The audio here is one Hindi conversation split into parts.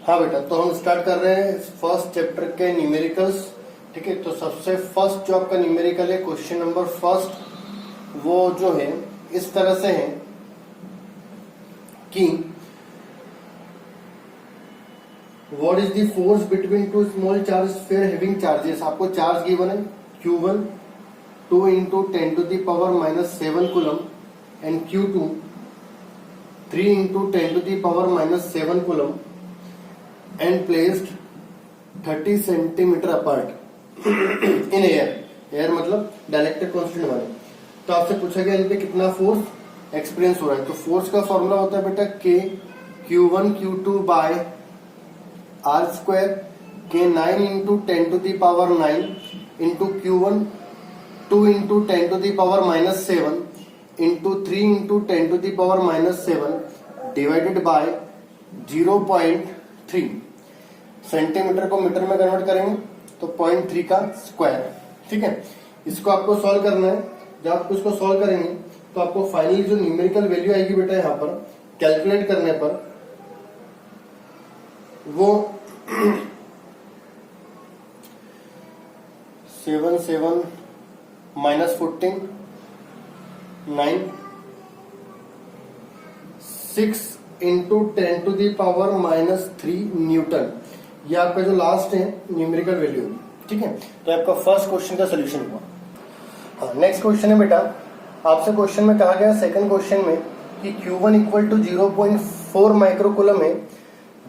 हाँ बेटा, तो हम स्टार्ट कर रहे हैं फर्स्ट चैप्टर के न्यूमेरिकल्स। ठीक है, तो सबसे फर्स्ट जो आपका न्यूमेरिकल है क्वेश्चन नंबर फर्स्ट, वो जो है इस तरह से है कि what is the force between two small charge sphere having charges. आपको चार्ज गिवन है Q1 2 into 10 to the power minus 7 coulomb and Q2 3 into 10 to the power minus 7 coulomb and placed 30 centimeter apart in air। Air मतलब डायलेक्ट्रिक कांस्टेंट बने। तो आपसे पूछा गया इन पे कितना फोर्स एक्सपीरियंस हो रहा है। तो फोर्स का फॉर्मूला होता है बेटा K Q1 Q2 by R square K 9 into 10 to the power 9 into Q1 2 into 10 to the power minus 7 into 3 into 10 to the power minus 7 divided by 0.3। Centimetre को मीटर में कन्वर्ट करेंगे तो 0.3 का स्क्वायर। ठीक है, इसको आपको सॉल्व करना है। जब आप इसको सॉल्व करेंगे तो आपको फाइनली जो न्यूमेरिकल वैल्यू आएगी बेटा यहाँ पर कैलकुलेट करने पर वो 7 minus 14 9 6 into 10 to the power minus 3 Newton. ये आपका जो लास्ट है न्यूमेरिकल वैल्यू। ठीक है, तो आपका फर्स्ट क्वेश्चन का सोल्यूशन हुआ। हाँ, नेक्स्ट क्वेश्चन है बेटा, आपसे क्वेश्चन में कहा गया सेकंड क्वेश्चन में कि Q1 इक्वल टू 0.4 माइक्रोकूलम है,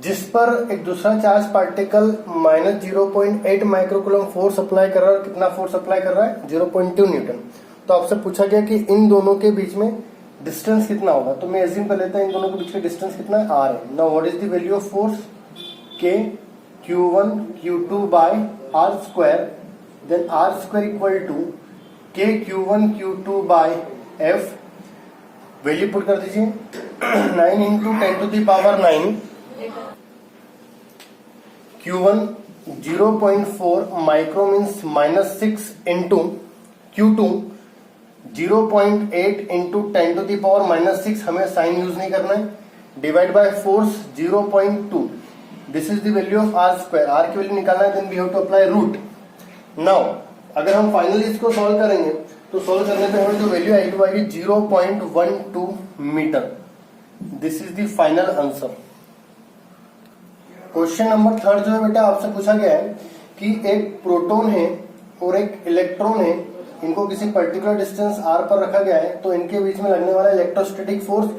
जिस पर एक दूसरा charge particle minus 0.8 microcoulomb force apply कर रहा है। कितना फोर्स अप्लाई कर रहा है? 0.2 न्यूटन। तो आपसे पूछा गया कि इन दोनों के बीच में डिस्टेंस कितना होगा। तो मैं एज्यूम कर लेता हूं इन दोनों के बीच में डिस्टेंस कितना है? R है। Now what is the value of force? K Q1 Q2 by R square, then R square equal to K Q1 Q2 by F। Value put कर दीजिए 9 into 10 to the power 9 Q1 0.4 micro means minus 6 into Q2 0.8 into 10 to the power minus 6, हमें साइन यूज नहीं करना है, divide by force 0.2। This is the value of R square. R की वैल्यू निकालना है, then we have to apply root. Now अगर हम फाइनली इसको सॉल्व करेंगे तो सॉल्व करने पे हमें जो वैल्यू आएगी वो आएगी 0.12 metre. This is the final answer. Question number third जो है बेटा, आपसे पूछा गया है कि एक प्रोटॉन है और एक इलेक्ट्रॉन है, इनको किसी पर्टिकुलर डिस्टेंस r पर रखा गया है। तो इनके बीच में लगने वाला इलेक्ट्रोस्टैटिक फोर्स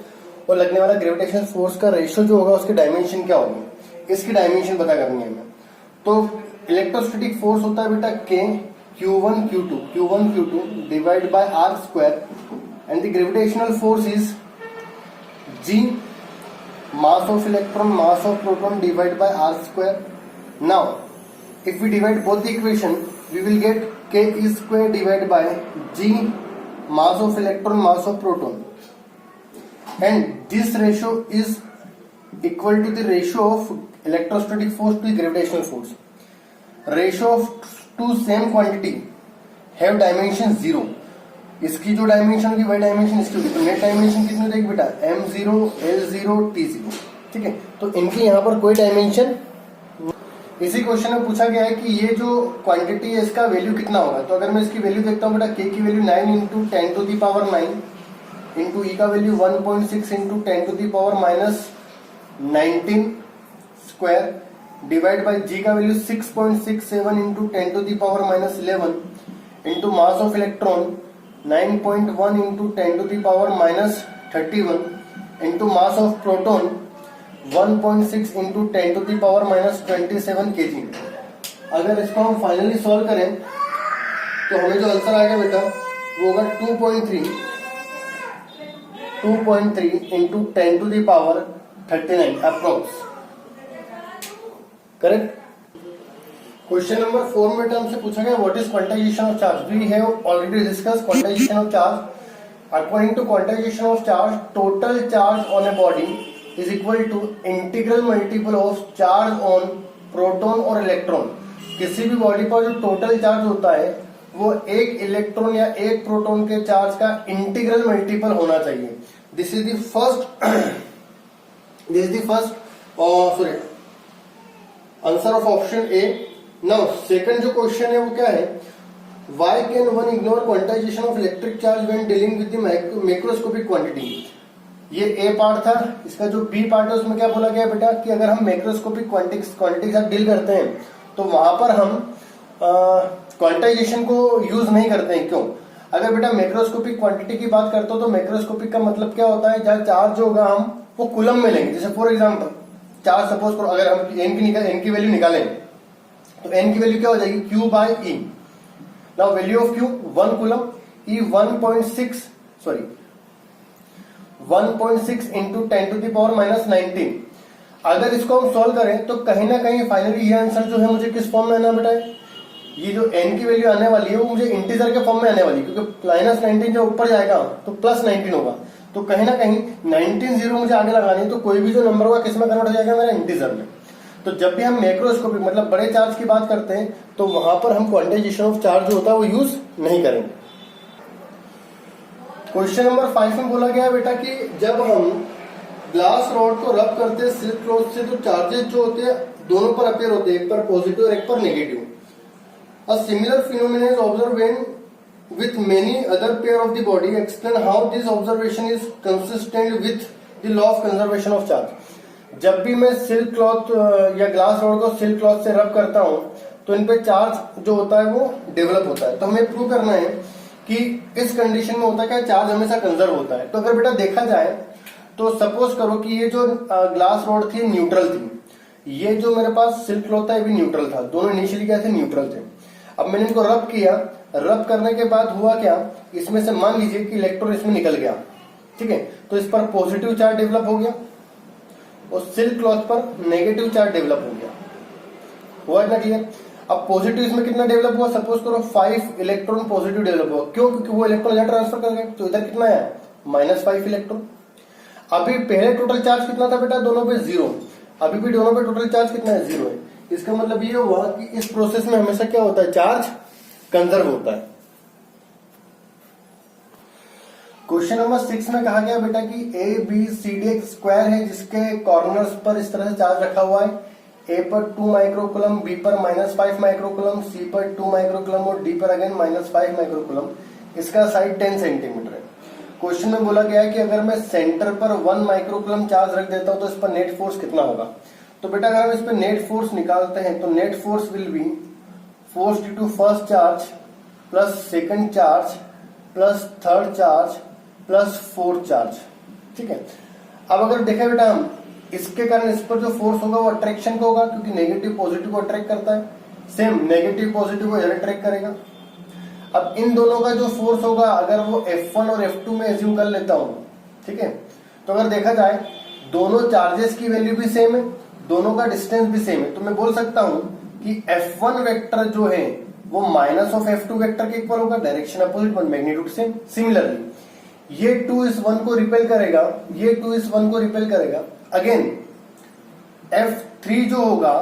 और लगने वाला ग्रेविटेशनल फोर्स का रेशियो जो होगा उसकी डायमेंशन क्या होगी, इसकी डायमेंशन पता करनी है हमें। तो इलेक्ट्रोस्टैटिक फोर्स होता है बेटा K Q1 Q2 divide by R square and the gravitational force is G mass of electron mass of proton divided by R square. Now if we divide both the equation we will get K E square divided by G mass of electron mass of proton, and this ratio is equal to the ratio of electrostatic force to the gravitational force. Ratio of two same quantity have dimension 0। इसकी जो डायमेंशन की वही डायमेंशन इसकी होगी। तो नेट डायमेंशन कितनी देख बेटा? M0 L0 T0। ठीक है, तो इनकी यहाँ पर कोई डायमेंशन। इसी क्वेश्चन में पूछा गया है कि ये जो क्वांटिटी है इसका वैल्यू कितना होगा। तो अगर मैं इसकी वैल्यू देखता हूँ बेटा, K की value 9 into 10 to the power 9 into E का value 1.6 into 10 to the power minus 19 square divide by G का value 6.67 into 10 to the power minus 11 into mass of electron 9.1 into 10 to the power minus 31 into mass of proton 1.6 into 10 to the power minus 27 kg। अगर इसको हम फाइनली सॉल्व करें तो हमें जो आंसर आएगा बेटा वो होगा 2.3 into 10 to the power 39 approx. Correct. Question number 4 में हमसे पूछा गया what is quantisation of charge. We have already discuss quantisation of charge. According to quantisation of charge, total charge on a body is equal to integral multiple of charge on proton और इलेक्ट्रॉन। किसी भी बॉडी पर जो टोटल चार्ज होता है वो एक इलेक्ट्रॉन या एक प्रोटॉन के चार्ज का इंटीग्रल मल्टीपल होना चाहिए। This is the first answer of option A. Now second जो क्वेश्चन है वो क्या है, why can one ignore quantisation of electric charge when dealing with the macroscopic quantity. ये ए पार्ट था। इसका जो बी पार्ट है उसमें क्या बोला गया बेटा कि अगर हम मैक्रोस्कोपिक क्वांटिटी के साथ डील करते हैं तो वहां पर हम क्वांटाइजेशन को यूज नहीं करते हैं। क्यों? अगर बेटा मैक्रोस्कोपिक क्वांटिटी की बात करते हो तो मैक्रोस्कोपिक का मतलब क्या होता है, जहां चार्ज जो होगा हम वो कूलम में लेंगे। जैसे फॉर एग्जांपल चार्ज सपोज करो, अगर हम एन की वैल्यू निकालें तो एन की वैल्यू क्या हो जाएगी, Q by E. Now value of Q 1 coulomb, E 1.6 into 10 to the power minus 19। अगर इसको हम सॉल्व करें तो कहीं ना कहीं फाइनली ये आंसर जो है मुझे किस फॉर्म में आना बेटा है, ये जो n की वैल्यू आने वाली है वो मुझे इंटीजर के फॉर्म में आने वाली है, क्योंकि माइनस 19 जब ऊपर जाएगा तो प्लस 19 होगा। तो कहीं ना कहीं 19 जीरो मुझे आगे लगानी है, तो कोई भी जो नंबर होगा किस में कन्वर्ट हो जाएगा, मेरा इंटीजर में। तो जब भी हम मैक्रोस्कोपिक मतलब बड़े चार्ज की बात करते हैं तो वहां पर हम क्वांटाइजेशन ऑफ चार्ज जो होता है वो यूज नहीं करेंगे। क्वेश्चन नंबर 5 में बोला गया है बेटा कि जब हम ग्लास रॉड को रब करते हैं सिल्क क्लॉथ से तो चार्जेस जो होते हैं दोनों पर अपेयर होते हैं, एक पर पॉजिटिव और एक पर negative. A similar phenomenon is observed when with many other pair of the body. Explain how this observation is consistent with the law of conservation of charge. जब भी मैं सिल्क क्लॉथ या ग्लास रॉड को सिल्क क्लॉथ से रब करता हूं तो इन पे चार्ज जो होता है वो डेवलप होता है। तो हमें प्रूव करना है कि इस कंडीशन में होता है क्या, चार्ज हमेशा कंजर्व होता है। तो अगर बेटा देखा जाए तो सपोज करो कि ये जो ग्लास रॉड थी न्यूट्रल थी, ये जो मेरे पास सिल्क क्लॉथ था ये भी न्यूट्रल था, दोनों इनिशियली क्या थे, न्यूट्रल थे। अब मैंने इनको रब किया, रब करने के बाद हुआ क्या, इसमें से मान लीजिए कि इलेक्ट्रॉन इसमें निकल गया, ठीक है, तो इस पर पॉजिटिव चार्ज डेवलप हो गया और सिल्क क्लॉथ पर नेगेटिव चार्ज डेवलप हो गया। हुआ ना क्लियर? अब पॉजिटिव इसमें कितना डेवलप हुआ, सपोज करो 5 इलेक्ट्रॉन पॉजिटिव डेवलप हुआ। क्यों? क्योंकि वो इलेक्ट्रॉन इधर ट्रांसफर कर गए, तो इधर कितना है, -5 इलेक्ट्रॉन। अभी पहले टोटल चार्ज कितना था बेटा, दोनों पे 0। अभी भी दोनों पे टोटल चार्ज कितना है, 0 है। इसका मतलब ये हुआ कि इस प्रोसेस में हमेशा क्या होता है, चार्ज कंजर्व होता है। क्वेश्चन नंबर 6 में कहा गया बेटा कि ABCD एक स्क्वायर है जिसके कॉर्नर्स पर इस तरह से चार्ज रखा हुआ है। A पर 2 माइक्रोकूलम, B पर -5 माइक्रोकूलम, C पर 2 माइक्रोकूलम और D पर अगेन -5 माइक्रोकूलम। इसका साइड 10 सेंटीमीटर है। क्वेश्चन में बोला गया है कि अगर मैं सेंटर पर 1 माइक्रोकूलम चार्ज रख देता हूं तो इस पर नेट फोर्स कितना होगा। तो बेटा अगर हम इस पर नेट फोर्स निकालते हैं तो net force will be force due to first charge plus second charge plus third charge plus fourth charge, ठीक है। अब अगर देखा बेटा हम इसके कारण इस पर जो फोर्स होगा वो अट्रैक्शन का होगा, क्योंकि नेगेटिव पॉजिटिव को अट्रैक्ट करता है, सेम नेगेटिव पॉजिटिव को इधर अट्रैक्ट करेगा। अब इन दोनों का जो फोर्स होगा अगर वो F1 और F2 में एज्यूम कर लेता हूं, ठीक है, तो अगर देखा जाए दोनों चार्जेस की वैल्यू भी सेम है, दोनों का डिस्टेंस भी सेम है, तो मैं बोल सकता हूं कि F1 वेक्टर जो है वो माइनस ऑफ F2 वेक्टर के इक्वल होगा, direction opposite but magnitude same. Similarly ये 2 इस 1 को रिपेल करेगा, ये 2 इस 1 को रिपेल करेगा। अगेन F3 जो होगा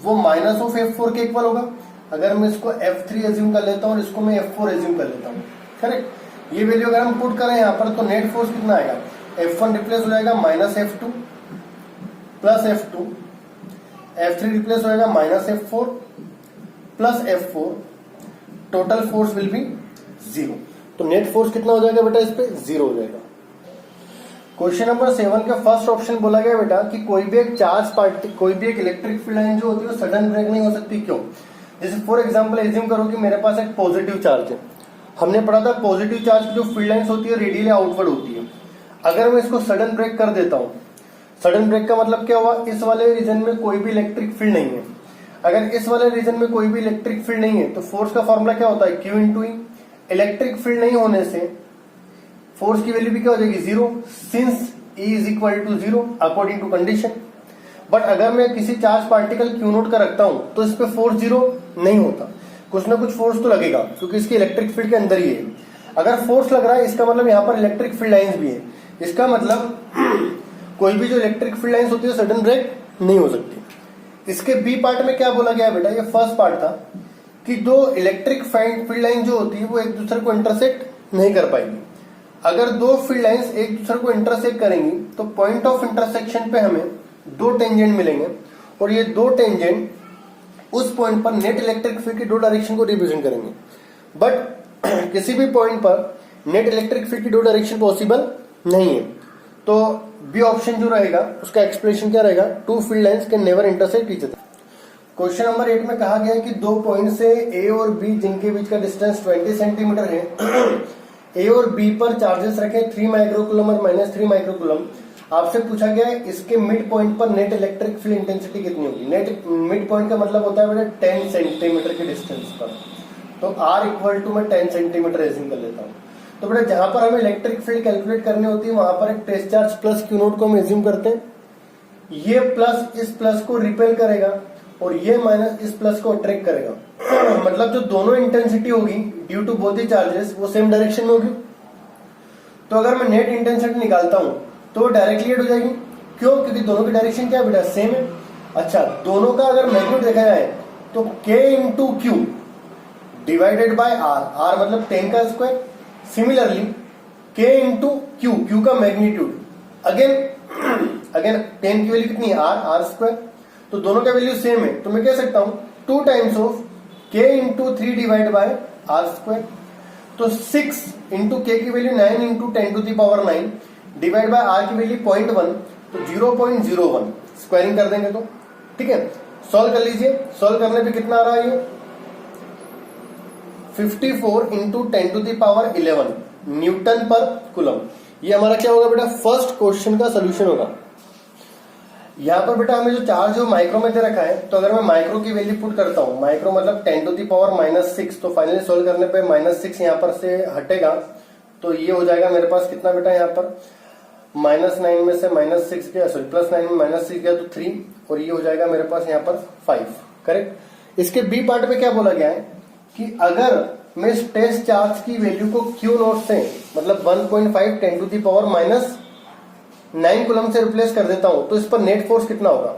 वो माइनस ऑफ F4 के इक्वल होगा। अगर मैं इसको F3 एज्यूम कर लेता हूं और इसको मैं F4 एज्यूम कर लेता हूं, करेक्ट। ये वैल्यू अगर हम पुट करें यहां पर तो नेट फोर्स कितना आएगा, F1 रिप्लेस हो जाएगा -F2 plus F2, F3 replace हो जाएगा -F4 plus F4, total force will B 0। तो नेट फोर्स कितना हो जाएगा बेटा, इस पे 0 हो जाएगा। क्वेश्चन नंबर 7 का फर्स्ट ऑप्शन बोला गया बेटा कि कोई भी एक चार्ज पार्टिकल, कोई भी एक इलेक्ट्रिक फील्ड लाइन जो होती है वो सडन ब्रेक नहीं हो सकती। क्यों? जैसे फॉर एग्जांपल एज्यूम करो कि मेरे पास एक पॉजिटिव चार्ज है। हमने पढ़ा था पॉजिटिव चार्ज की जो फील्ड लाइंस होती है रेडियली आउटवर्ड होती है। अगर मैं इसको सडन ब्रेक कर देता हूं, सडन ब्रेक का मतलब क्या हुआ, इस वाले रीजन में कोई भी इलेक्ट्रिक फील्ड नहीं है। अगर इस वाले रीजन में कोई भी इलेक्ट्रिक फील्ड नहीं है तो फोर्स का फॉर्मूला क्या होता है, Q इंटू ई। इलेक्ट्रिक फील्ड नहीं होने से फोर्स की वैल्यू भी क्या हो जाएगी, 0, since E is equal to 0 according to condition. But अगर मैं किसी चार्ज पार्टिकल Q नोट का रखता हूं तो इस पे फोर्स 0 नहीं होता, कुछ ना कुछ फोर्स तो लगेगा क्योंकि इसकी इलेक्ट्रिक फील्ड के अंदर ही है। अगर फोर्स लग रहा है इसका मतलब यहाँ पर इलेक्ट्रिक फील्ड लाइंस भी है। इसका मतलब कोई भी जो इलेक्ट्रिक फील्ड लाइंस होती है सडन ब्रेक नहीं हो सकती। इसके बी पार्ट में क्या बोला गया बेटा, ये फर्स्ट पार्ट था कि दो इलेक्ट्रिक फील्ड लाइन जो होती है वो एक दूसरे को इंटरसेक्ट नहीं कर पाएगी। अगर दो फील्ड लाइंस एक दूसरे को इंटरसेक्ट करेंगी तो पॉइंट ऑफ इंटरसेक्शन पे हमें दो टेंजेंट मिलेंगे और ये दो टेंजेंट उस पॉइंट पर नेट इलेक्ट्रिक फील्ड की दो डायरेक्शन को रिप्रेजेंट करेंगे। बट किसी भी पॉइंट पर नेट इलेक्ट्रिक फील्ड की दो डायरेक्शन पॉसिबल नहीं है। तो बी ऑप्शन जो रहेगा उसका एक्सप्लेनेशन क्या रहेगा, two field lines can never intersect each other. Question number 8 में कहा गया है कि दो पॉइंट से ए और बी जिनके बीच का डिस्टेंस 20 सेंटीमीटर है, ए और बी पर चार्जेस रखे 3 माइक्रोकूलम और -3 माइक्रोकूलम। आपसे पूछा गया है इसके मिड पॉइंट पर नेट इलेक्ट्रिक फील्ड इंटेंसिटी कितनी होगी। नेट मिड पॉइंट का मतलब होता है बेटा 10 सेंटीमीटर के डिस्टेंस पर। तो R इक्वल टू मैं 10 सेंटीमीटर एज्यूम कर लेता हूँ। तो बेटा जहां पर हमें इलेक्ट्रिक फील्ड कैलकुलेट करनी होती है वहां पर एक test charge plus Q naught को हम एज्यूम करते हैं। ये प्लस इस प्लस को रिपेल करेगा और ये माइनस इस प्लस को अट्रैक्ट करेगा। मतलब जो दोनों इंटेंसिटी होगी due to both the charges वो सेम डायरेक्शन में होगी। तो अगर मैं नेट इंटेंसिटी निकालता हूं तो वो डायरेक्टली एड हो जाएगी। क्यों? क्योंकि दोनों की डायरेक्शन क्या बेटा सेम है। अच्छा, दोनों का अगर मैग्नीट्यूड देखा जाए तो K into Q divided by R, R मतलब 10 का square. Similarly K into Q, Q का मैग्नीट्यूड अगेन 10 की वैल्यू कितनी है R स्क्वायर। तो दोनों का वैल्यू सेम है तो मैं कह सकता हूं 2 times of K into 3 divide by R square. तो 6 इंटू K की value 9 into 10 to the power 9 divide by R की वैल्यू 0.1, तो 0.01 स्क्वायरिंग कर देंगे तो ठीक है। सॉल्व कर लीजिए, सॉल्व करने पे कितना आ रहा है ये 54 into 10 to the power 11 newton per coulomb. ये हमारा क्या होगा बेटा, फर्स्ट क्वेश्चन का सोल्यूशन होगा। यहां पर बेटा हमें जो चार्ज जो माइक्रो में दे रखा है, तो अगर मैं माइक्रो की वैल्यू पुट करता हूं, माइक्रो मतलब 10 टू द पावर -6, तो फाइनली सोल्व करने पे -6 यहां पर से हटेगा। तो ये हो जाएगा मेरे पास कितना बेटा, यहाँ पर -9 में से -6 गया, सॉरी +9 में -6 गया तो 3, और ये हो जाएगा मेरे पास यहाँ पर 5। करेक्ट। इसके बी पार्ट में क्या बोला गया है कि अगर मैं इस टेस्ट चार्ज की वैल्यू को क्यू नॉट से मतलब 1.5 10 टू द पावर -9 कूलम से रिप्लेस कर देता हूं तो इस पर नेट फोर्स कितना होगा।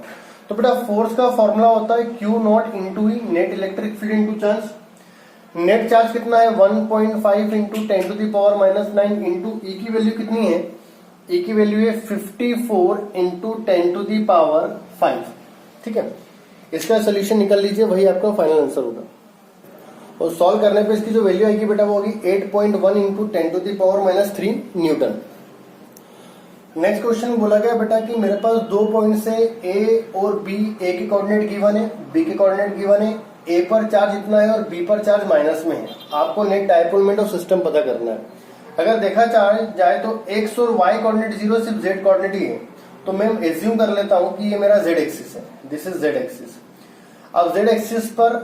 तो बेटा फोर्स का फॉर्मूला होता है q naught into E, net electric field into charge. Net charge कितना है 1.5 into 10 to the power -9 into E की वैल्यू कितनी है, ई की वैल्यू है 54 इंटू 10 टू द पावर 5। ठीक है, इसका सोल्यूशन निकल लीजिए, वही आपका फाइनल आंसर होगा। और सॉल्व करने पे इसकी जो वैल्यू आएगी बेटा वो होगी 8.1 into 10 to the power -3 newton. Next question बोला गया बेटा कि मेरे पास दो पॉइंट से ए और बी, ए के कोऑर्डिनेट गिवन है, बी के कोऑर्डिनेट गिवन है, ए पर चार्ज इतना है और बी पर चार्ज माइनस में है। आपको net dipole moment of system पता करना है। अगर देखा जाए तो एक्स और वाई कोऑर्डिनेट 0, सिर्फ जेड कोऑर्डिनेट ही है। तो मैं एज्यूम कर लेता हूं कि ये मेरा जेड एक्सिस है, दिस इज जेड एक्सिस। अब जेड एक्सिस पर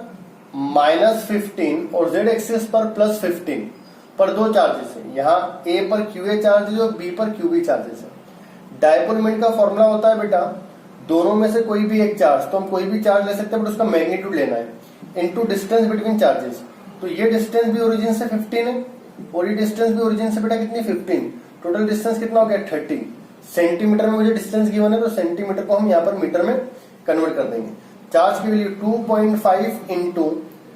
-15 और जेड एक्सिस पर +15 पर दो चार्जेस है। यहाँ ए पर क्यूए चार्जेस और बी पर क्यूबी चार्जेस है। डायपोल मोमेंट का फॉर्मूला होता है बेटा दोनों में से कोई भी एक चार्ज, तो हम कोई भी चार्ज ले सकते हैं बट उसका मैग्नीट्यूड लेना है, इनटू डिस्टेंस बिटवीन चार्जेस। तो ये डिस्टेंस भी ओरिजिन से 15 है और ये डिस्टेंस भी ओरिजिन से बेटा कितनी 15, टोटल डिस्टेंस कितना हो गया 30 सेंटीमीटर में मुझे डिस्टेंस गिवन है, तो सेंटीमीटर को हम यहाँ पर मीटर में कन्वर्ट कर देंगे। चार्ज की value 2.5 into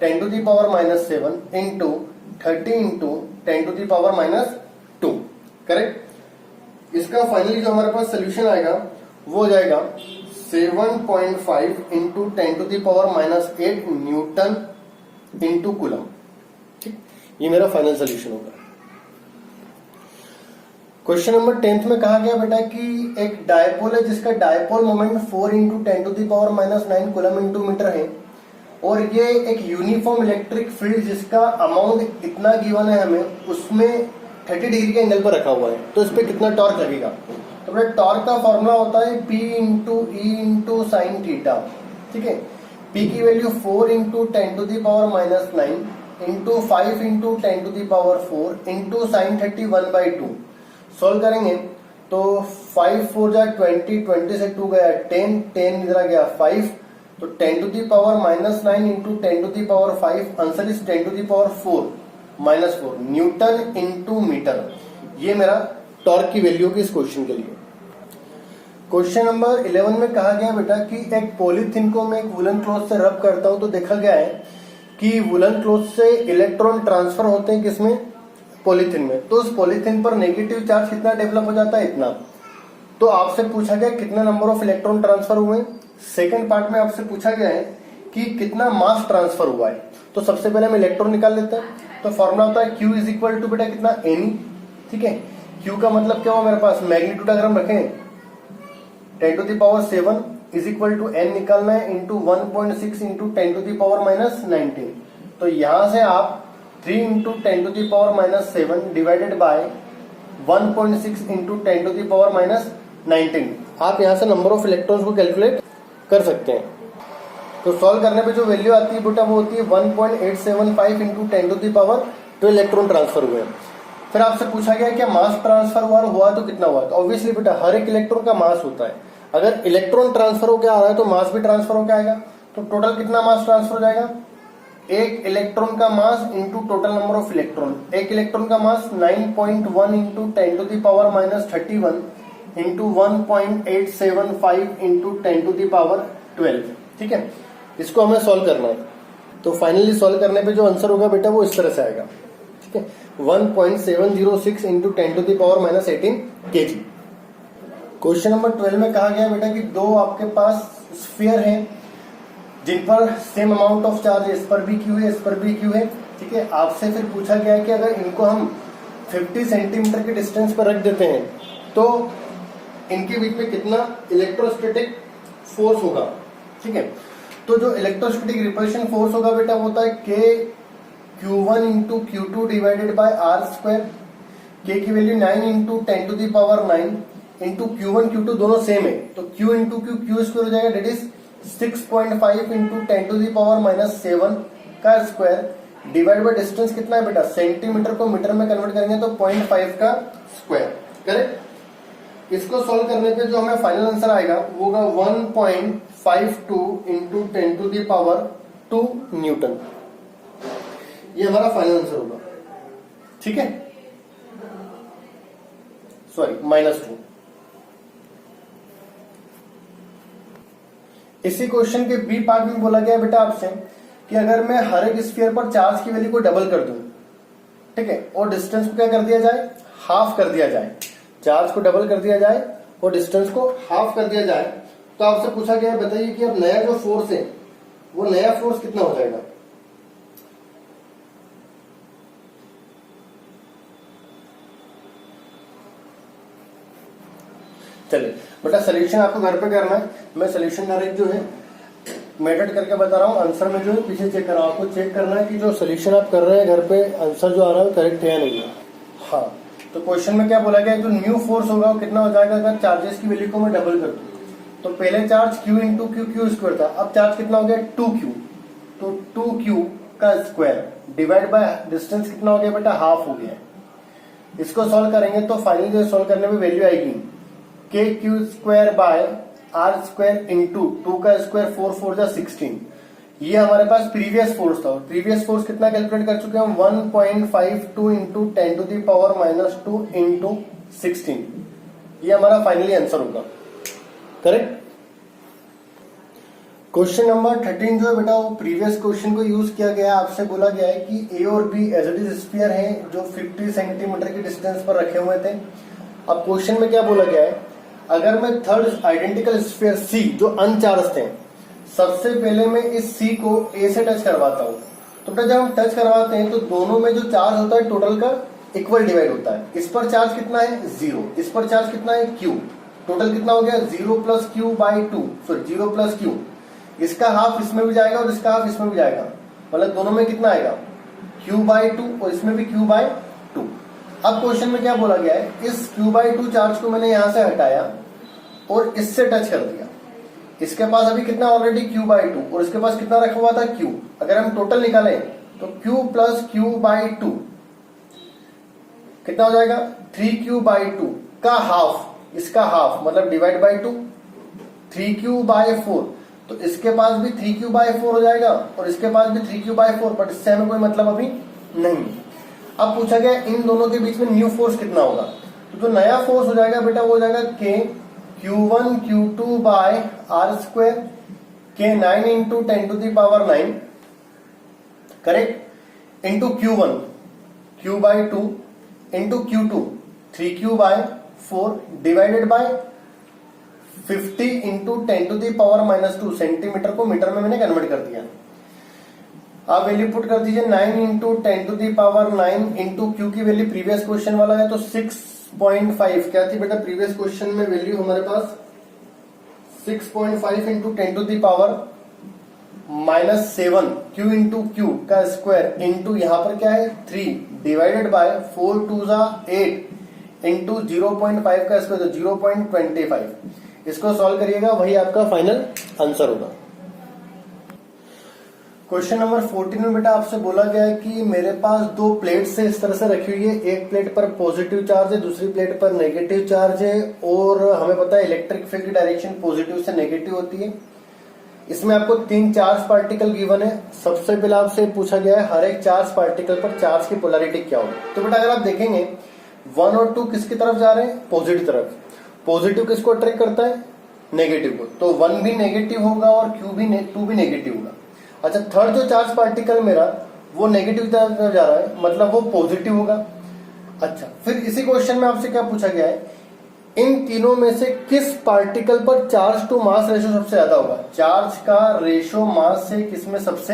10 to the power -7 into 30 into 10 to the power -2। Correct. इसका फाइनली जो हमारे पास सोल्यूशन आएगा वो हो जाएगा 7.5 into 10 to the power -8 newton into coulomb. ठीक, ये मेरा फाइनल सोल्यूशन होगा। क्वेश्चन नंबर 10 में कहा गया बेटा कि एक डायपोल है जिसका dipole moment 4 into 10 to the power -9 coulomb into metre है, और ये एक यूनिफॉर्म इलेक्ट्रिक फील्ड जिसका अमाउंट इतना गिवन है हमें, उसमें 30 डिग्री के एंगल पर रखा हुआ है। तो इस पे कितना टॉर्क लगेगा। तो बेटा टॉर्क का फॉर्मूला होता है P into E into sine theta. ठीक है, P की value 4 into 10 to the power -9 into 5 into 10 to the power 4 into sine 30 1/2। Solve करेंगे तो 5 4 जा 20, 20 से 2 गया 10, 10 इधर आ गया 5, तो 10 to the power -9 into 10 to the power 5, answer is 10 to the power 4 newton into metre. ये मेरा टॉर्क की वैल्यू की इस क्वेश्चन के लिए। क्वेश्चन नंबर 11 में कहा गया बेटा कि एक पॉलीथीन को मैं एक वुलन क्लॉथ से रब करता हूं तो देखा गया है कि वुलन क्लॉथ से इलेक्ट्रॉन ट्रांसफर होते हैं किसमें, पॉलीथीन में। तो उस पॉलीथीन पर नेगेटिव चार्ज कितना डेवलप हो जाता है, इतना। तो आपसे पूछा गया कितना नंबर ऑफ इलेक्ट्रॉन ट्रांसफर हुए, सेकंड पार्ट में आपसे पूछा गया है कि कितना मास ट्रांसफर हुआ है। तो सबसे पहले हम इलेक्ट्रॉन निकाल लेते हैं। तो फॉर्मूला होता है Q इज इक्वल टू बेटा कितना N, ठीक है। Q का मतलब क्या हुआ मेरे पास, मैग्नीट्यूड अगर हम रखें 10⁻7 इज इक्वल टू N निकालना है इंटू 1.6 इंटू 10⁻−19। तो यहां से आप 3 इंटू 10⁻−7 डिवाइडेड बाय 1.6 इंटू 10⁻−19 आप यहां से नंबर ऑफ इलेक्ट्रॉन्स को कैलकुलेट कर सकते हैं। तो सॉल्व करने पे जो वैल्यू आती है बेटा वो होती है 1.875 इंटू 10⁻² इलेक्ट्रॉन ट्रांसफर हुए। फिर आपसे पूछा गया क्या मास ट्रांसफर हुआ तो कितना हुआ। तो ऑब्वियसली बेटा हर एक इलेक्ट्रॉन का मास होता है, अगर इलेक्ट्रॉन ट्रांसफर होकर आ रहा है तो मास भी ट्रांसफर होकर आएगा। तो टोटल कितना मास ट्रांसफर हो जाएगा, एक इलेक्ट्रॉन का mass into total number of electron. एक इलेक्ट्रॉन का मास 9.1 इंटू 10⁻31 इंटू 1.875 इंटू 10⁻12, ठीक है। इसको हमें सॉल्व करना है। तो फाइनली सॉल्व करने पे जो आंसर होगा बेटा वो इस तरह से आएगा, ठीक है, 1.706 इंटू 10⁻18 kg। क्वेश्चन नंबर 12 में कहा गया बेटा कि दो आपके पास स्फीयर हैं जिन पर सेम अमाउंट ऑफ चार्ज है, इस पर भी क्यू है, इस पर भी क्यू है, ठीक है। आपसे फिर पूछा गया है कि अगर इनको हम 50 सेंटीमीटर के डिस्टेंस पर रख देते हैं तो इनके बीच में कितना इलेक्ट्रोस्टैटिक फोर्स होगा, ठीक है। तो जो इलेक्ट्रोस्टैटिक रिपल्शन फोर्स होगा बेटा वो होता है Q1 into Q2 divided by R²। K की value 9 into 10⁹ into Q1 Q2 दोनों सेम है तो Q इंटू Q स्क्वायर हो जाएगा, डेट इज 6.5 इंटू 10⁻7 का स्क्वायर डिवाइड बाय डिस्टेंस कितना है बेटा, सेंटीमीटर को मीटर में कन्वर्ट करेंगे तो 0.5 का स्क्वायर, करेक्ट। इसको सॉल्व करने पे जो हमें फाइनल आंसर आएगा वो होगा 1.52 इंटू 10⁻2 न्यूटन। ये हमारा फाइनल आंसर होगा, ठीक है, सॉरी -2। इसी क्वेश्चन के बी पार्ट में बोला गया बेटा आपसे कि अगर मैं हर एक स्फीयर पर चार्ज की वैल्यू को डबल कर दूं, ठीक है, और डिस्टेंस को क्या कर दिया जाए, हाफ कर दिया जाए। चार्ज को डबल कर दिया जाए और डिस्टेंस को हाफ कर दिया जाए। तो आपसे पूछा गया बताइए कि अब नया जो फोर्स है वो नया फोर्स कितना हो जाएगा। चलिए बेटा सोल्यूशन आपको घर पे करना है। मैं सोल्यूशन डायरेक्ट जो है मेथड करके बता रहा हूँ, आंसर में जो है पीछे चेक कर रहा हूँ। आपको चेक करना है कि जो सोल्यूशन आप कर रहे हैं घर पे आंसर जो आ रहा है करेक्ट है या नहीं है। हाँ, तो क्वेश्चन में क्या बोला गया, जो न्यू फोर्स होगा वो कितना हो जाएगा अगर चार्जेस की वैल्यू को मैं डबल कर दूं। तो पहले charge Q into Q square था, अब चार्ज कितना हो गया 2Q, तो 2Q का स्क्वायर डिवाइड बाय डिस्टेंस कितना हो गया बेटा, हाफ हो गया। इसको सॉल्व करेंगे तो फाइनली जो सॉल्व करने में वैल्यू आएगी KQ² बाय R² इंटू 2 का स्क्वायर 4 4 जा 16। ये हमारे पास प्रीवियस फोर्स था। प्रीवियस फोर्स कितना कैलकुलेट कर चुके हैं हम, 1.52 इंटू 10⁻2 इंटू 16। ये हमारा फाइनली आंसर होगा, करेक्ट। क्वेश्चन नंबर 13 जो है बेटा वो प्रीवियस क्वेश्चन को यूज किया गया। आपसे बोला गया है कि ए और B as it is sphere है जो 50 सेंटीमीटर की डिस्टेंस पर रखे हुए थे। अब क्वेश्चन में क्या बोला गया है, अगर मैं थर्ड आइडेंटिकल स्फीयर सी जो अनचार्ज थे, सबसे पहले मैं इस सी को ए से टच करवाता हूं। तो बेटा जब हम टच करवाते हैं तो दोनों में जो चार्ज होता है टोटल का इक्वल डिवाइड होता है। इस पर चार्ज कितना है 0, इस पर चार्ज कितना है Q। टोटल कितना हो गया 0 plus Q by 2, sorry 0 plus Q। इसका हाफ इसमें भी जाएगा और इसका हाफ इसमें भी जाएगा, मतलब दोनों में कितना आएगा Q बाई 2 और इसमें भी Q बाई 2। अब क्वेश्चन में क्या बोला गया है, इस Q बाई 2 चार्ज को मैंने यहां से हटाया और इससे टच कर दिया। इसके पास अभी कितना ऑलरेडी Q बाई 2 और इसके पास कितना रखा हुआ था Q। अगर हम टोटल निकालें तो Q प्लस Q बाई 2 कितना हो जाएगा 3Q बाई 2 का हाफ, इसका हाफ मतलब डिवाइड बाई 2, 3Q बाई 4। तो इसके पास भी 3Q बाई 4 हो जाएगा और इसके पास भी 3Q बाई 4, बट इससे हमें कोई मतलब अभी नहीं। अब पूछा गया इन दोनों के बीच में न्यू फोर्स कितना होगा। तो जो नया फोर्स हो जाएगा बेटा वो हो जाएगा K Q1 Q2 by R², K 9 into 10⁹, correct, into Q1 Q by 2 into Q2 3Q by 4 divided by 50 into 10⁻⁻² centimetre को मीटर में मैंने कन्वर्ट कर दिया। आप वैल्यू पुट कर दीजिए 9 इंटू 10⁹ इंटू क्यू की वैल्यू प्रीवियस क्वेश्चन वाला है तो 6.5 क्या थी बेटा प्रीवियस क्वेश्चन में वैल्यू हमारे पास 6.5 इंटू 10⁻⁻7 क्यू इंटू क्यू का स्क्वायर इंटू यहाँ पर क्या है 3 डिवाइडेड बाय 4 2 8 इंटू 0.5 का स्क्वायर तो 0.25। इसको सॉल्व करिएगा वही आपका फाइनल आंसर होगा। क्वेश्चन नंबर 14 में बेटा आपसे बोला गया है कि मेरे पास दो प्लेट से इस तरह से रखी हुई है, एक प्लेट पर पॉजिटिव चार्ज है दूसरी प्लेट पर नेगेटिव चार्ज है और हमें पता है इलेक्ट्रिक फील्ड की डायरेक्शन पॉजिटिव से नेगेटिव होती है। इसमें आपको 3 चार्ज पार्टिकल गिवन है। सबसे पहले आपसे पूछा गया है हर एक चार्ज पार्टिकल पर चार्ज की पोलैरिटी क्या होगी। तो बेटा अगर आप देखेंगे 1 और 2 किसकी तरफ जा रहे हैं पॉजिटिव तरफ। पॉजिटिव किसको अट्रैक्ट करता है नेगेटिव को, तो 1 भी नेगेटिव होगा और 2 भी नेगेटिव होगा। अच्छा थर्ड जो चार्ज पार्टिकल मेरा वो नेगेटिव तरफ जा रहा है मतलब वो पॉजिटिव होगा। अच्छा फिर इसी क्वेश्चन में आपसे क्या पूछा गया है इन तीनों में से किस पार्टिकल पर चार्ज टू मास रेशो सबसे ज्यादा होगा। चार्ज का रेशो मास से किसमें सबसे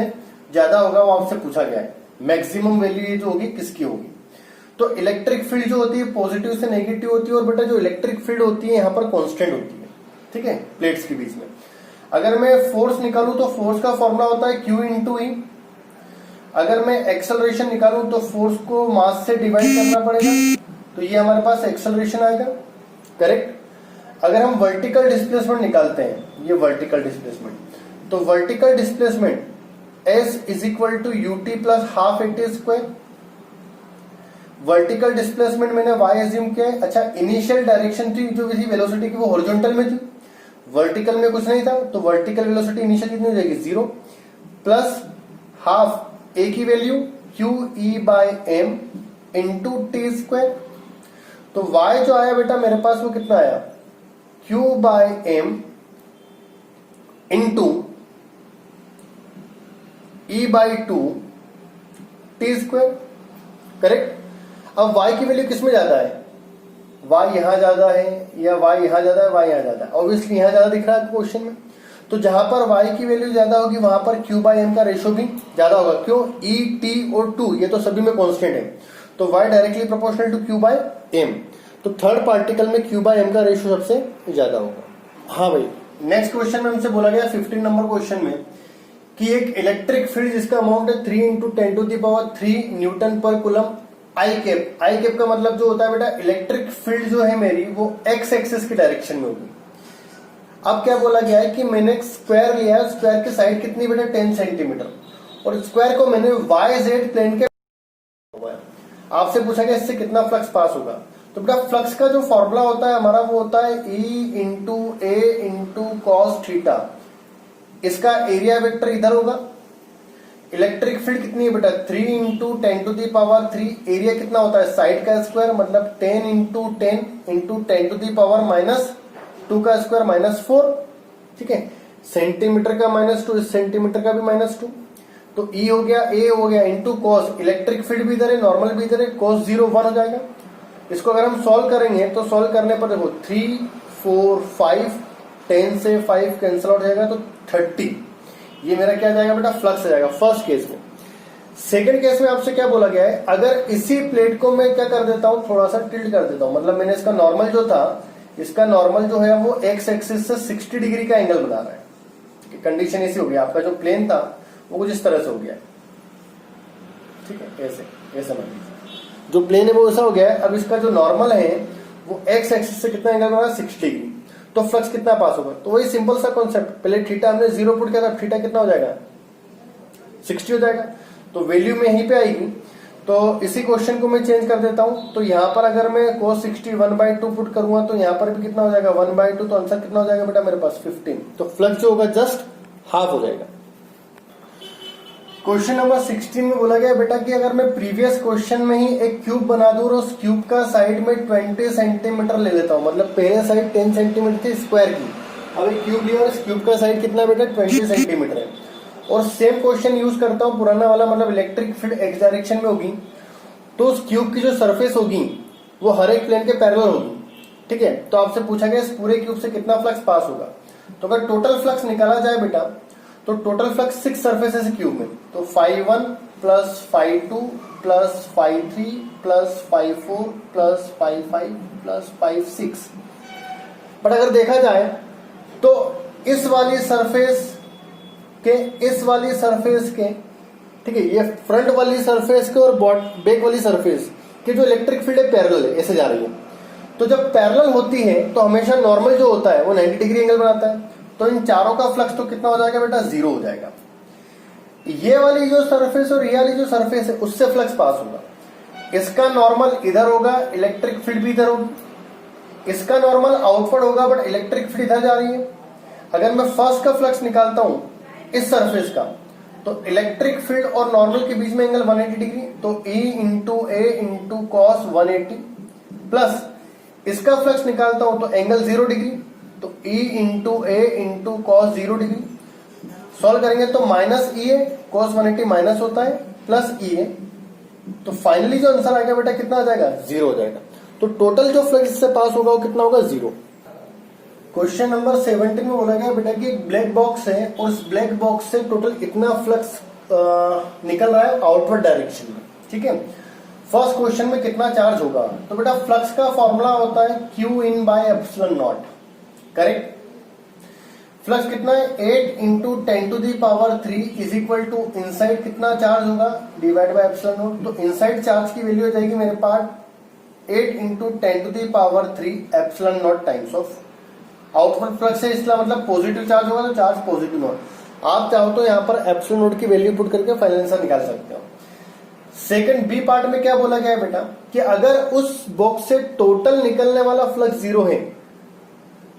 ज्यादा होगा वो आपसे पूछा गया है। मैक्सिमम वैल्यू ये जो होगी किसकी होगी। तो इलेक्ट्रिक फील्ड जो होती है पॉजिटिव से नेगेटिव होती है और बेटा जो इलेक्ट्रिक फील्ड होती है यहाँ पर कांस्टेंट होती है, ठीक है, प्लेट्स के बीच में। अगर मैं फोर्स निकालूं तो फोर्स का फॉर्मूला होता है Q इंटू ई। अगर मैं एक्सेलरेशन निकालूं तो फोर्स को मास से डिवाइड करना पड़ेगा तो ये हमारे पास एक्सेलरेशन आएगा, करेक्ट। अगर हम वर्टिकल डिस्प्लेसमेंट निकालते हैं ये वर्टिकल डिस्प्लेसमेंट तो vertical displacement S is equal to u t plus half a t square. Vertical displacement मैंने y एज्यूम किया है। अच्छा इनिशियल डायरेक्शन थी जो थी वेलोसिटी की वो हॉरिजॉन्टल में थी, वर्टिकल में कुछ नहीं था तो वर्टिकल वेलोसिटी इनिशियल कितनी हो जाएगी 0 प्लस हाफ ए की value Q E by M into T square. तो y जो आया बेटा मेरे पास वो कितना आया Q by M into E by 2 T square, correct. अब y की वैल्यू किसमें ज्यादा है y यहां ज्यादा है या y यहां ज्यादा है y यहां ज्यादा है। ऑब्वियसली यहां ज्यादा दिख रहा है क्वेश्चन में तो जहां पर y की वैल्यू ज्यादा होगी वहां पर q बाय m का रेशो भी ज्यादा होगा। क्यों e t और 2 ये तो सभी में कांस्टेंट है तो y directly proportional to q by m। तो थर्ड पार्टिकल में q बाय m का रेशो सबसे ज्यादा होगा। हाँ भाई नेक्स्ट क्वेश्चन में हमसे बोला गया 15 नंबर क्वेश्चन में कि एक इलेक्ट्रिक फील्ड जिसका अमाउंट है 3 इंटू 10⁻³ न्यूटन पर कूलम आई कैप का मतलब जो होता है बेटा इलेक्ट्रिक फील्ड जो है मेरी वो एक्स एक्सिस की डायरेक्शन में होगी। अब क्या बोला गया है कि मैंने एक स्क्वायर लिया है, स्क्वायर की साइड कितनी बेटा 10 सेंटीमीटर और स्क्वायर को मैंने वाई जेड प्लेन के आपसे पूछा गया इससे कितना फ्लक्स पास होगा। तो बेटा फ्लक्स का जो फॉर्मूला होता है हमारा वो होता है E इंटू ए इंटू कॉस थीटा। इसका एरिया वेक्टर इधर होगा। इलेक्ट्रिक फील्ड कितनी है बेटा 3 इंटू 10⁻³ एरिया कितना होता है साइड का स्क्वायर मतलब 10 इंटू 10 इंटू 10⁻⁻2 का स्क्वायर -4, ठीक है। सेंटीमीटर का -2 इस सेंटीमीटर का भी -2 तो E हो गया a हो गया इंटू कॉस इलेक्ट्रिक फील्ड भी इधर है नॉर्मल भी इधर है cos 0 1 हो जाएगा। इसको अगर हम सॉल्व करेंगे तो सॉल्व करने पर देखो 3 4 5 10 से 5 कैंसिल आउट जाएगा तो 30 ये मेरा क्या जाएगा बेटा फ्लक्स आ जाएगा फर्स्ट केस में। सेकंड केस में आपसे क्या बोला गया है अगर इसी प्लेट को मैं क्या कर देता हूं थोड़ा सा टिल्ट कर देता हूं मतलब मैंने इसका नॉर्मल जो था इसका नॉर्मल जो है वो एक्स एक्सिस से 60 डिग्री का एंगल बना रहा है। कंडीशन ऐसी हो गई आपका जो प्लेन था वो कुछ इस तरह से हो गया, ठीक है, ऐसे मान लीजिए जो प्लेन है वो ऐसा हो गया है। अब इसका जो नॉर्मल है वो एक्स एक्सिस से कितना एंगल बना रहा है 60 डिग्री तो फ्लक्स कितना पास होगा। तो वही सिंपल सा कॉन्सेप्ट पहले थीटा हमने 0 पुट किया था थीटा कितना हो जाएगा 60 हो जाएगा तो वैल्यू में यहीं पे आएगी। तो इसी क्वेश्चन को मैं चेंज कर देता हूं तो यहां पर अगर मैं cos 60 1/2 पुट करूंगा तो यहां पर भी कितना हो जाएगा 1/2 तो आंसर कितना हो जाएगा बेटा मेरे पास 15 तो फ्लक्स जो होगा जस्ट हाफ हो जाएगा। क्वेश्चन नंबर 16 में बोला गया बेटा कि अगर मैं प्रीवियस क्वेश्चन में ही एक क्यूब बना दूं और उस क्यूब का साइड में 20 सेंटीमीटर ले लेता हूं मतलब पहले साइड 10 सेंटीमीटर थी स्क्वायर की। अब एक क्यूब लिया और इस क्यूब का साइड कितना बेटा 20 सेंटीमीटर है और सेम क्वेश्चन यूज करता हूं पुराना वाला मतलब इलेक्ट्रिक फील्ड एक्स डायरेक्शन में होगी तो उस क्यूब की जो सरफेस होगी वो हर एक प्लेन के पैरेलल होगी। ठीक है। तो आपसे पूछा गया इस पूरे क्यूब से कितना फ्लक्स पास होगा। तो अगर टोटल फ्लक्स निकाला जाए बेटा, तो टोटल फ्लक्स 6 सरफेसेस है क्यूब में, तो φ1 plus φ2 plus φ3 plus φ4 plus φ5 plus φ6। But अगर देखा जाए तो इस वाली सरफेस के ठीक है, ये फ्रंट वाली सरफेस के और बैक वाली सरफेस के जो इलेक्ट्रिक फील्ड है पैरेलल है, ऐसे जा रही है। तो जब पैरेलल होती है तो हमेशा नॉर्मल जो होता है वो 90 डिग्री एंगल बनाता है। तो इन चारों का फ्लक्स तो कितना हो जाएगा बेटा, 0 हो जाएगा। ये वाली जो सरफेस और ये वाली जो सरफेस है उससे फ्लक्स पास होगा। इसका नॉर्मल इधर होगा, इलेक्ट्रिक फील्ड भी इधर होगी। इसका नॉर्मल आउटवर्ड होगा बट इलेक्ट्रिक फील्ड इधर जा रही है। अगर मैं फर्स्ट का फ्लक्स निकालता हूं इस सरफेस का, तो इलेक्ट्रिक फील्ड और नॉर्मल के बीच में एंगल 180 डिग्री, तो E इंटू ए इंटू कॉस 180 प्लस इसका फ्लक्स निकालता हूं तो एंगल 0 डिग्री, तो E इंटू ए इंटू कॉस 0 डिग्री। सॉल्व करेंगे तो माइनस ई ए, कॉस 180 माइनस होता है, प्लस ई ए। तो फाइनली जो आंसर आएगा बेटा कितना आ जाएगा, 0 हो जाएगा। तो टोटल जो फ्लक्स इससे पास होगा वो कितना होगा, 0। क्वेश्चन नंबर 17 में बोला गया बेटा कि एक ब्लैक बॉक्स है और उस ब्लैक बॉक्स से टोटल इतना फ्लक्स निकल रहा है आउटवर्ड डायरेक्शन में। ठीक है, फर्स्ट क्वेश्चन में कितना चार्ज होगा। तो बेटा फ्लक्स का फॉर्मूला होता है Q in by epsilon naught, correct. Flux कितना है, 8 into 10 to the power 3 is equal to inside कितना चार्ज होगा डिवाइड बाय एप्सिलॉन नॉट। तो इनसाइड चार्ज की वैल्यू हो जाएगी मेरे पास 8 into 10 to the power 3 epsilon naught times of outward flux है, इसका मतलब पॉजिटिव चार्ज होगा तो चार्ज पॉजिटिव नॉट। आप चाहो तो यहाँ पर एप्सिलॉन नॉट की वैल्यू पुट करके फाइनल आंसर निकाल सकते हो। सेकंड बी पार्ट में क्या बोला गया है बेटा कि अगर उस बॉक्स से टोटल निकलने वाला फ्लक्स 0 है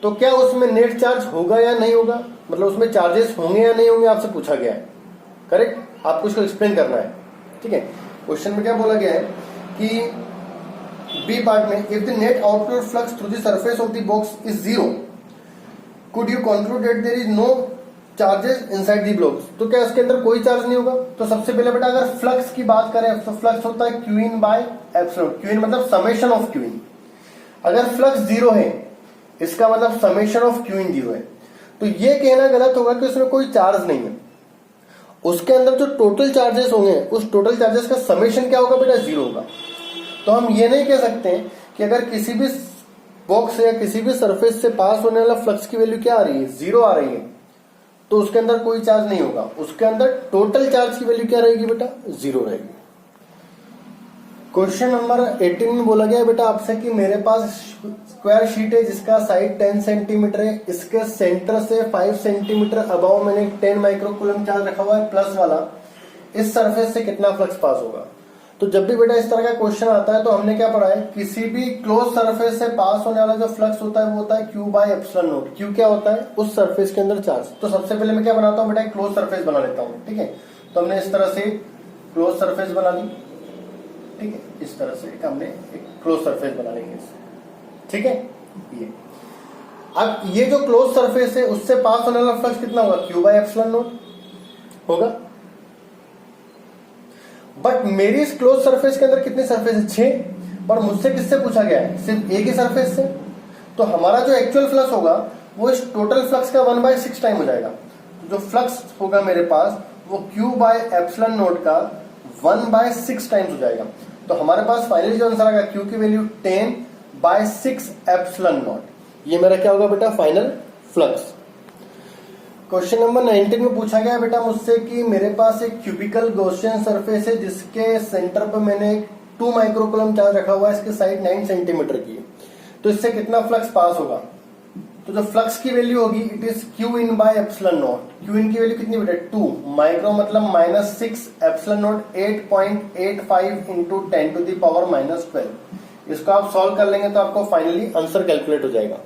तो क्या उसमें नेट चार्ज होगा या नहीं होगा, मतलब उसमें चार्जेस होंगे या नहीं होंगे, आपसे पूछा गया है, करेक्ट। आपको इसको एक्सप्लेन करना है। ठीक है, क्वेश्चन में क्या बोला गया है कि बी पार्ट में if the net outward flux through the surface of the box is 0 could you conclude that there is no charges inside the blocks. तो क्या इसके अंदर कोई चार्ज नहीं होगा। तो सबसे पहले बेटा अगर फ्लक्स की बात करें तो फ्लक्स होता है Q in by epsilon, Q इन मतलब समेशन ऑफ Q इन। अगर फ्लक्स 0 है इसका मतलब समेशन ऑफ Q इन 0 है। तो ये कहना गलत होगा कि उसमें कोई चार्ज नहीं है। उसके अंदर जो टोटल चार्जेस होंगे उस टोटल चार्जेस का समेशन क्या होगा बेटा, 0 होगा। तो हम ये नहीं कह सकते कि अगर किसी भी बॉक्स या किसी भी सरफेस से पास होने वाला फ्लक्स की वैल्यू क्या आ रही है, 0 आ रही है, तो उसके अंदर कोई चार्ज नहीं होगा। उसके अंदर टोटल चार्ज की वैल्यू क्या रहेगी बेटा, 0 रहेगी। क्वेश्चन नंबर 18 में बोला गया बेटा आपसे कि मेरे पास स्क्वायर शीट है जिसका साइड 10 सेंटीमीटर है, इसके सेंटर से 5 सेंटीमीटर अबाव मैंने 10 माइक्रोकूलम चार्ज रखा हुआ है प्लस वाला, इस सरफेस से कितना फ्लक्स पास होगा। तो जब भी बेटा इस तरह का क्वेश्चन आता है तो हमने क्या पढ़ा है, किसी भी क्लोज सरफेस से पास होने वाला जो फ्लक्स होता है वो होता है Q bye epsilon naught. Q क्या होता है, उस सरफेस के अंदर चार्ज। तो सबसे पहले मैं क्या बनाता हूँ बेटा, एक क्लोज सरफेस बना लेता हूँ। ठीक है, तो हमने इस तरह से क्लोज सरफेस बना ली। ठीक है, इस तरह से हमने एक क्लोज सरफेस बना लेंगे। ठीक है, ये अब ये जो क्लोज सरफेस है उससे पास होने वाला फ्लक्स कितना होगा, Q बाय एप्सिलॉन नॉट होगा। बट मेरी इस क्लोज सरफेस के अंदर कितनी सरफेस है, 6, और मुझसे किससे पूछा गया है, सिर्फ एक ही सरफेस से। तो हमारा जो एक्चुअल फ्लक्स होगा वो इस टोटल फ्लक्स का 1/6 टाइम हो जाएगा। तो जो फ्लक्स होगा मेरे पास वो Q बाय एप्सिलॉन नॉट का 1/6 टाइम्स हो जाएगा। तो हमारे पास फाइनली जो आंसर आएगा Q की वैल्यू 10/6 एप्सिलॉन नॉट। ये मेरा क्या होगा बेटा, फाइनल फ्लक्स। क्वेश्चन नंबर 19 में पूछा गया बेटा मुझसे कि मेरे पास एक क्यूबिकल गॉसियन सरफेस है जिसके सेंटर पर मैंने 2 माइक्रोकूलम चार्ज रखा हुआ है, इसकी साइड 9 सेंटीमीटर की है। तो इससे कितना फ्लक्स पास होगा। तो जो फ्लक्स की वैल्यू होगी it is Q in by epsilon naught. Q in की वैल्यू कितनी बेटा, 2 माइक्रो मतलब -6 epsilon naught 8.85 into 10 to the power -12। इसको आप सॉल्व कर लेंगे तो आपको फाइनली आंसर कैलकुलेट हो जाएगा।